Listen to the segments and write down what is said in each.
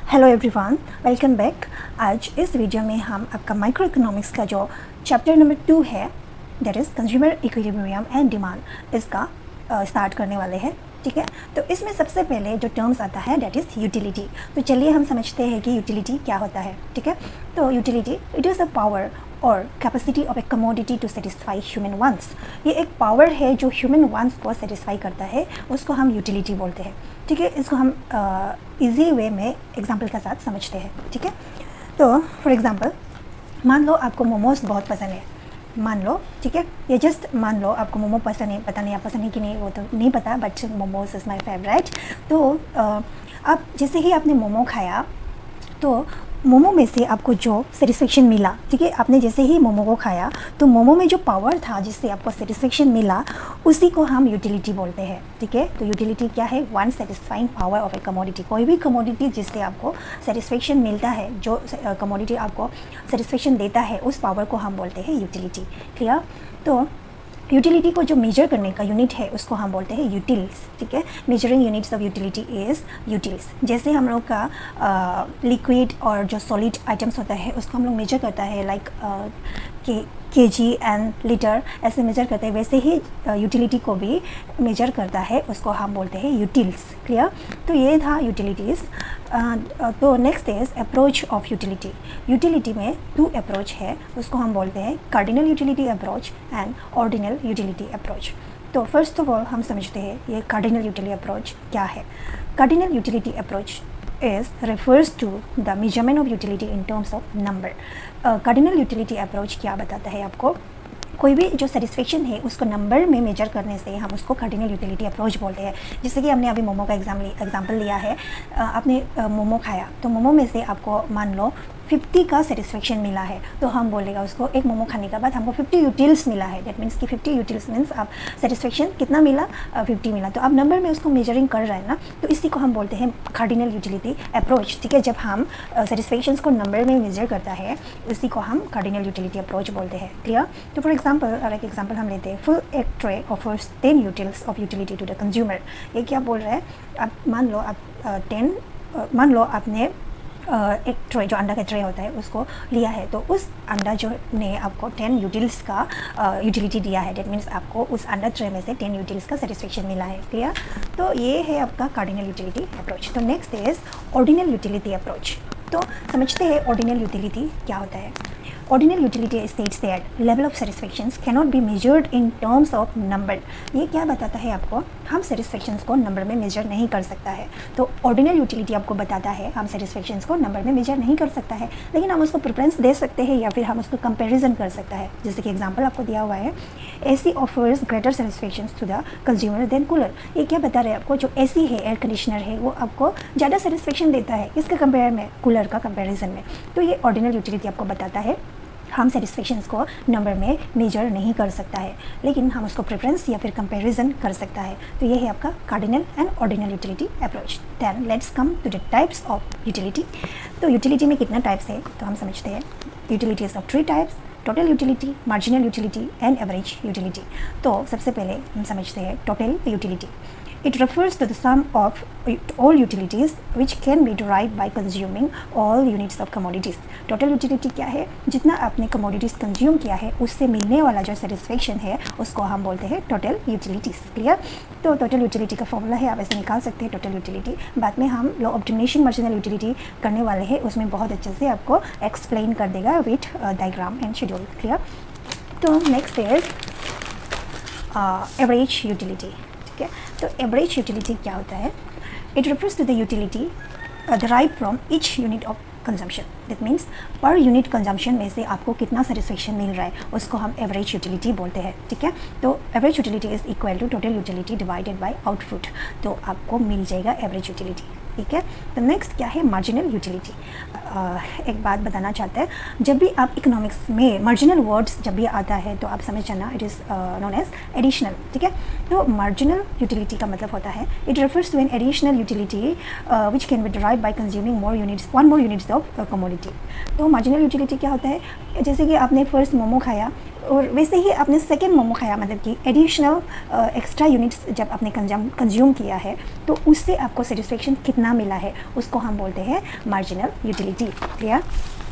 Hello everyone, welcome back. आज इस video में हम आपका माइक्रो इकोनॉमिक्स का जो चैप्टर नंबर 2 है, that is consumer equilibrium and demand, इसका स्टार्ट करने वाले हैं। ठीक है, तो इसमें सबसे पहले जो टर्म्स आता है दैट इज़ यूटिलिटी। तो चलिए हम समझते हैं कि यूटिलिटी क्या होता है। ठीक है, तो utility it is a power और capacity of a commodity to satisfy human wants. ये एक पावर है जो ह्यूमन वांट्स को सेटिस्फाई करता है, उसको हम यूटिलिटी बोलते हैं। ठीक है, इसको हम इजी वे में एग्जांपल के साथ समझते हैं। ठीक है, तो फॉर एग्जांपल मान लो आपको मोमोज बहुत पसंद है, मान लो। ठीक है, ये जस्ट मान लो आपको मोमो पसंद है, पता नहीं आप पसंद है कि नहीं वो तो नहीं पता, but momos is my favourite. तो आप जैसे ही आपने मोमो खाया तो मोमो में से आपको जो सेटिस्फेक्शन मिला, ठीक है, आपने जैसे ही मोमो को खाया तो मोमो में जो पावर था जिससे आपको सेटिस्फेक्शन मिला, उसी को हम यूटिलिटी बोलते हैं। ठीक है, तो यूटिलिटी क्या है? One satisfying power of a commodity. कोई भी कमोडिटी जिससे आपको सेटिस्फेक्शन मिलता है, जो कमोडिटी आपको सेटिस्फेक्शन देता है, उस पावर को हम बोलते हैं यूटिलिटी। क्लियर? तो यूटिलिटी को जो मेजर करने का यूनिट है उसको हम बोलते हैं यूटिल्स। ठीक है, measuring units of utility is utils. जैसे हम लोग का लिक्विड और जो सॉलिड आइटम्स होता है उसको हम लोग मेजर करता है, लाइक kg एंड लीटर ऐसे मेजर करते हैं, वैसे ही यूटिलिटी को भी मेजर करता है, उसको हम बोलते हैं यूटिल्स। क्लियर? तो ये था यूटिलिटीज़। तो next is approach of utility. Utility में 2 अप्रोच है, उसको हम बोलते हैं cardinal utility approach and ordinal utility approach. तो फर्स्ट ऑफ ऑल हम समझते हैं ये कार्डिनल यूटिलिटी अप्रोच क्या है। Cardinal utility approach refers to the measurement of utility in terms of number। Cardinal utility approach क्या बताता है आपको? कोई भी जो सेटिस्फेक्शन है उसको नंबर में मेजर करने से हम उसको कार्डिनल यूटिलिटी अप्रोच बोलते हैं। जैसे कि हमने अभी मोमो का एग्जाम्पल लिया है। आपने मोमो खाया तो मोमो में से आपको मान लो 50 का सेटिस्फेक्शन मिला है, तो हम बोलेगा उसको एक मोमो खाने के बाद हमको 50 यूटिल्स मिला है। दैट मीन्स कि 50 यूटिल्स मीन्स आप सेटिस्फेक्शन कितना मिला? 50 मिला। तो आप नंबर में उसको मेजरिंग कर रहे हैं ना, तो इसी को हम बोलते हैं कार्डिनल यूटिलिटी अप्रोच। ठीक है, जब हम सेटिस्फेक्शंस को नंबर में मेजर करता है उसी को हम कार्डिनल यूटिलिटी अप्रोच बोलते हैं। क्लियर? तो फॉर एग्जाम्पल एक एग्जाम्पल हम लेते हैं, full egg tray offers 10 utils of utility to the consumer. ये क्या बोल रहा है? आप मान लो आप मान लो आपने एक ट्रे, जो अंडा का ट्रे होता है, उसको लिया है, तो उस अंडा जो ने आपको 10 यूटिल्स का यूटिलिटी दिया है। डेट मीन्स आपको उस अंडा ट्रे में से 10 यूटिल्स का सेटिस्फेक्शन मिला है। क्लियर? तो ये है आपका कार्डिनल यूटिलिटी अप्रोच। तो next is ordinal utility approach. तो समझते हैं ऑर्डिनल यूटिलिटी क्या होता है। Ordinal utility states that level of satisfactions cannot be measured in terms of number। ये क्या बताता है आपको? हम satisfactions को नंबर में मेजर नहीं कर सकता है। तो ordinal utility आपको बताता है हम satisfactions को नंबर में मेजर नहीं कर सकता है, लेकिन हम उसको प्रेफरेंस दे सकते हैं या फिर हम उसको कंपैरिजन कर सकता है। जैसे कि एग्जांपल आपको दिया हुआ है, AC offers greater satisfactions to the consumer than cooler। ये क्या बता रहे हैं आपको? जो AC है, एयर कंडीशनर है, वो आपको ज़्यादा सेटिस्फेक्शन देता है इसके कंपेयर में, कूलर का कंपेरिजन में। तो ये ऑर्डिनल यूटिलिटी आपको बताता है हम सेटिस्फेक्शंस को नंबर में मेजर नहीं कर सकता है, लेकिन हम उसको प्रेफरेंस या फिर कंपैरिजन कर सकता है। तो ये है आपका cardinal and ordinal utility approach. Then let's come to the types of utility. तो यूटिलिटी में कितना टाइप्स है तो हम समझते हैं। Utility is of 3 types, total utility, marginal utility and average utility. तो सबसे पहले हम समझते हैं total utility. It refers to the sum of all utilities which can be derived by consuming all units of commodities। Total utility क्या है? जितना आपने कमोडिटीज़ कंज्यूम किया है उससे मिलने वाला जो सेटिस्फेक्शन है उसको हम बोलते हैं टोटल यूटिलिटीज़। क्लियर? तो टोटल यूटिलिटी का फॉर्मूला है, आप ऐसे निकाल सकते हैं टोटल यूटिलिटी। बाद में हम law of diminishing marginal utility करने वाले हैं, उसमें बहुत अच्छे से आपको एक्सप्लेन कर देगा with diagram and schedule. Clear? तो नेक्स्ट इज एवरेज यूटिलिटी। ठीक है, तो एवरेज यूटिलिटी क्या होता है? It refers to the utility derive from each unit of consumption. That means per unit consumption में से आपको कितना सेटिस्फेक्शन मिल रहा है उसको हम एवरेज यूटिलिटी बोलते हैं। ठीक है, तो average utility is equal to total utility divided by output. तो आपको मिल जाएगा एवरेज यूटिलिटी। ठीक है, तो नेक्स्ट क्या है? Marginal utility. एक बात बताना चाहते हैं, जब भी आप इकोनॉमिक्स में मार्जिनल वर्ड्स जब भी आता है तो आप समझ जाना it is known as additional. ठीक है, तो मार्जिनल यूटिलिटी का मतलब होता है it refers to an additional utility which can be derived by consuming one more units of commodity. तो मार्जिनल यूटिलिटी क्या होता है? जैसे कि आपने फर्स्ट मोमो खाया, और वैसे ही आपने सेकेंड मोमो खाया, मतलब कि एडिशनल एक्स्ट्रा यूनिट्स जब आपने कंज्यूम किया है, तो उससे आपको सेटिस्फेक्शन कितना मिला है, उसको हम बोलते हैं मार्जिनल यूटिलिटी। क्लियर?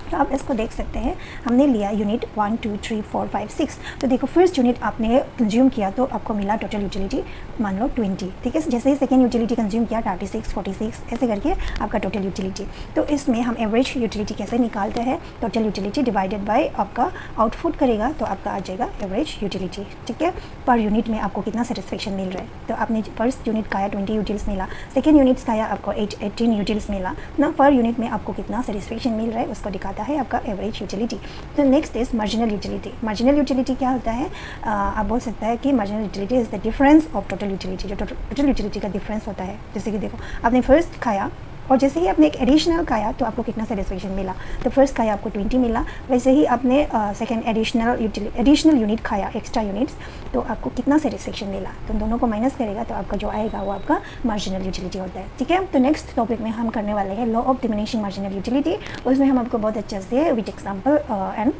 तो आप इसको देख सकते हैं, हमने लिया यूनिट 1 2 3 4 5 6। तो देखो फर्स्ट यूनिट आपने कंज्यूम किया तो आपको मिला टोटल यूटिलिटी मान लो 20, ठीक है। जैसे ही सेकेंड यूटिलिटी कंज्यूम किया 36 46 ऐसे करके आपका टोटल यूटिलिटी। तो इसमें हम एवरेज यूटिलिटी कैसे निकालते हैं, टोटल यूटिलिटी डिवाइडेड बाय आपका आउटपुट करेगा तो आपका आ जाएगा एवरेज यूटिलिटी, ठीक है। पर यूनिट में आपको कितना सेटिस्फेक्शन मिल रहा है, तो आपने फर्स्ट यूनिट खाया 20 यूटिल्स मिला, सेकेंड यूनिट्स खाया आपको 18 यूटिल्स मिला ना। पर यूनिट में आपको कितना सेटिस्फेक्शन मिल रहा है उसको दिखाता है आपका एवरेज यूटिलिटी। तो next is marginal utility. Marginal utility क्या होता है, आप बोल सकता है कि marginal utility is the difference of total utility, जो टोटल यूटिलिटी का डिफरेंस होता है। जैसे कि देखो आपने फर्स्ट खाया और जैसे ही आपने एक एडिशनल खाया तो आपको कितना सेटिस्फेक्शन मिला, तो फर्स्ट खाया आपको 20 मिला, वैसे ही आपने सेकेंड एडिशनल यूनिट खाया, एक्स्ट्रा यूनिट्स, तो आपको कितना सेटिस्फेक्शन मिला, तो दोनों को माइनस करेगा तो आपका जो आएगा वो आपका मार्जिनल यूटिलिटी होता है, ठीक है। तो नेक्स्ट टॉपिक में हम करने वाले हैं law of diminishing marginal utility. उसमें हम आपको बहुत अच्छे से with example and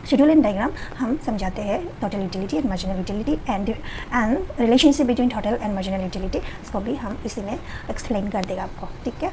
schedule and diagram हम समझाते हैं total utility and marginal utility and relationship between total and marginal utility, इसको भी हम इसी में एक्सप्लेन कर देगा आपको, ठीक है।